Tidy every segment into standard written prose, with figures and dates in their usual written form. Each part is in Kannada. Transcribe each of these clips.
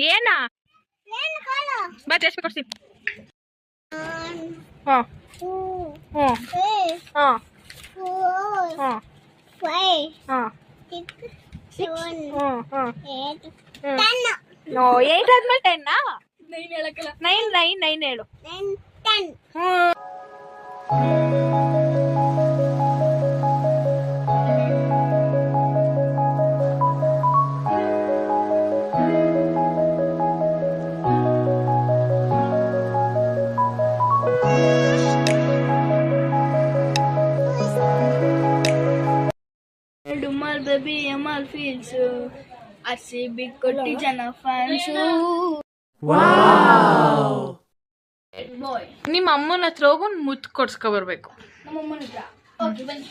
ಏನಾ ಬಾ ಚಶ್ಮೆ ಕೊಡ್ತೀನಿ. ಹಾಂ ಹ್ಞೂ ಹಾಂ ಹಾಂ ಹಾಂ ನೋ 8 ಆದ್ಮೇಲೆ 10 9 ಹೇಳು. ಡುಮ್ಮಲ್ ಬೇಬಿ ಎಮಲ್ ಫೀಲ್ಸ್ RCB ಕೊಟ್ಟಿ ಜನ ಫ್ಯಾನ್ಸು. ನಿಮ್ಮ ಅಮ್ಮನ ಹತ್ರ ಹೋಗಿ ಒಂದು ಮುತ್ತು ಕೊಡ್ಸ್ಕೊ ಬರ್ಬೇಕು. ನಮ್ಮ ಅಮ್ಮನ ಹತ್ರ ಓಕೆ ಬನ್ನಿ.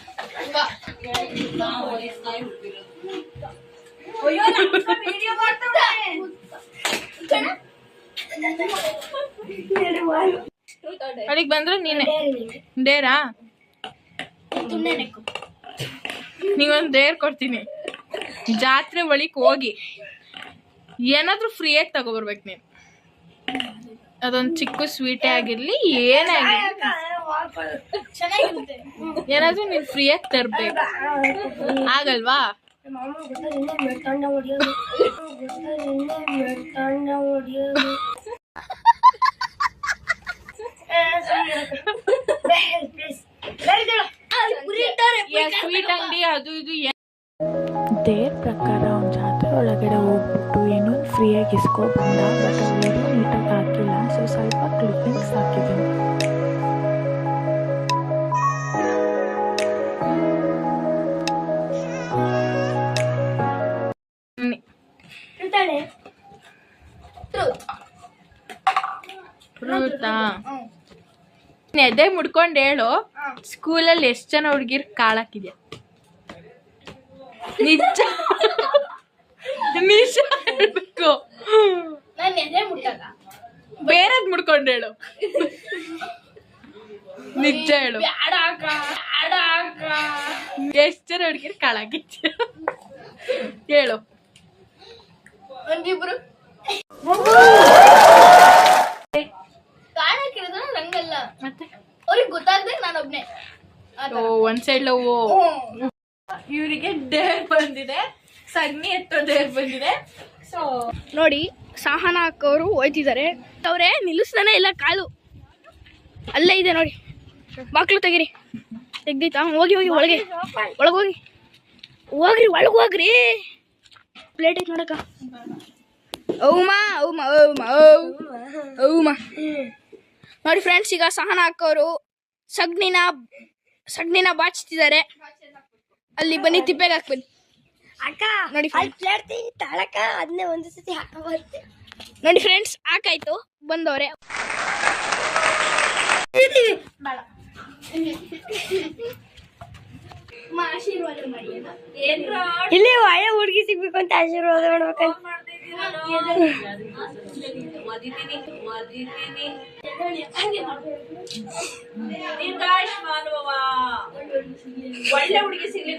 ಅಲ್ಲಿಗೆ ಬಂದ್ರೆ ನೀನೆ ಡೇರಾ ನೀವೊಂದು ಡೇರ್ ಕೊಡ್ತೀನಿ. ಜಾತ್ರೆ ಒಳಿಕ್ ಹೋಗಿ ಏನಾದ್ರೂ ಫ್ರೀಯಾಗಿ ತಗೊಬರ್ಬೇಕು ನೀನು. ಅದೊಂದು ಚಿಕ್ಕ ಸ್ವೀಟೇ ಆಗಿರ್ಲಿ ಏನಾಗಿರ್ಲಿ ಏನಾದ್ರೂ ನೀನು ಫ್ರೀಯಾಗಿ ತರ್ಬೇಕು. ಆಗಲ್ವಾ? ಸ್ವೀಟ್ ಅಂಗಡಿ ಅದು ಇದು ದೇರ್ ಪ್ರಕಾರ ಅವ್ನ ಜಾತ್ರೆ ಒಳಗಡೆ ಹೋಗ್ಬಿಟ್ಟು ಏನೋ ಫ್ರೀಯಾಗಿ ಇಸ್ಕೊ ಬಂದ. ಬಟ್ ವಿಡಿಯೋ ನೀಟಾಗಿ ಹಾಕಿಲ್ಲ, ಸೊ ಸ್ವಲ್ಪ ಕ್ಲಿಪ್ಪಿಂಗ್ಸ್ ಹಾಕಿದ್ದೀನಿ. ಎದೆ ಮುಡ್ಕೊಂಡು ಹೇಳು, ಸ್ಕೂಲಲ್ಲಿ ಎಷ್ಟು ಜನ ಹುಡುಗಿರ್ ಕಾಳಾಕಿದ್ಯಾ? ನಿಜ ನಿಜ ಹೇಳ್ಬೇಕು. ಬೇರೆದ್ ಮುಡ್ಕೊಂಡು ಹೇಳು, ನಿಜ ಹೇಳು. ಎಷ್ಟು ಜನ ಹುಡುಗಿರ್ ಕಾಳಾಕಿದ್ಯಾ ಹೇಳು. ಒಂದಿಬ್ರು ರಂಗಲ್ಲ, ಮತ್ತೆ ಅವ್ರಿಗೆ ಗೊತ್ತಾಗ್ದೆ ನಾನೊಬ್ನೇ. ಒಂದ್ ಸೈಡ್ ಲವ್. ಇವರಿಗೆ ಡೇರ್ ಬಂದಿದೆ, ಸಗಣಿ ಎತ್ತೋ ಡೇರ್ ಬಂದಿದೆ. ಸೊ ನೋಡಿ, ಸಹನ ಅಕ್ಕವರು ಹೋಯ್ತಿದ್ದಾರೆ. ಅವ್ರೆ ನಿಲ್ಲಿಸ್ತಾನೆ ಇಲ್ಲ, ಕಾಲು ಅಲ್ಲೇ ಇದೆ ನೋಡಿ. ಬಾಕ್ಲು ತೆಗೀರಿ. ತೆಗ್ದೈತಾ? ಹೋಗಿ ಹೋಗಿ ಒಳಗೆ ಹೋಗಿ ಹೋಗ್ರಿ, ಒಳಗೆ ಹೋಗ್ರಿ. ಪ್ಲೇಟ್ ಐತೆ ನೋಡಕ್ಕ. ನೋಡಿ ಫ್ರೆಂಡ್ಸ್, ಈಗ ಸಹನ ಅಕ್ಕವರು ಸಗಣಿನ ಬಾಚ್ತಿದ್ದಾರೆ. ಅಲ್ಲಿ ಬನ್ನಿ, ತಿಪ್ಪೆಗೆ ಹಾಕಿ ಬನ್ನಿ ಅಕ್ಕ. ನೋಡಿ ಅದನ್ನೇ ಒಂದು ಸತಿ ಹಾಕಬಾರ್ದು. ನೋಡಿ ಫ್ರೆಂಡ್ಸ್, ಹಾಕಾಯ್ತು, ಬಂದವ್ರೆ. ಆಶೀರ್ವಾದ ಮಾಡಿ. ಇಲ್ಲಿ ಒಳ್ಳೆ ಹುಡುಗಿ ಸಿಗ್ಬೇಕು ಅಂತ ಆಶೀರ್ವಾದ ಮಾಡ್ಬೇಕಂತ. ಒಳ್ಳೆ ಹುಡುಗಿ ಸಿಗ್ಲಿ.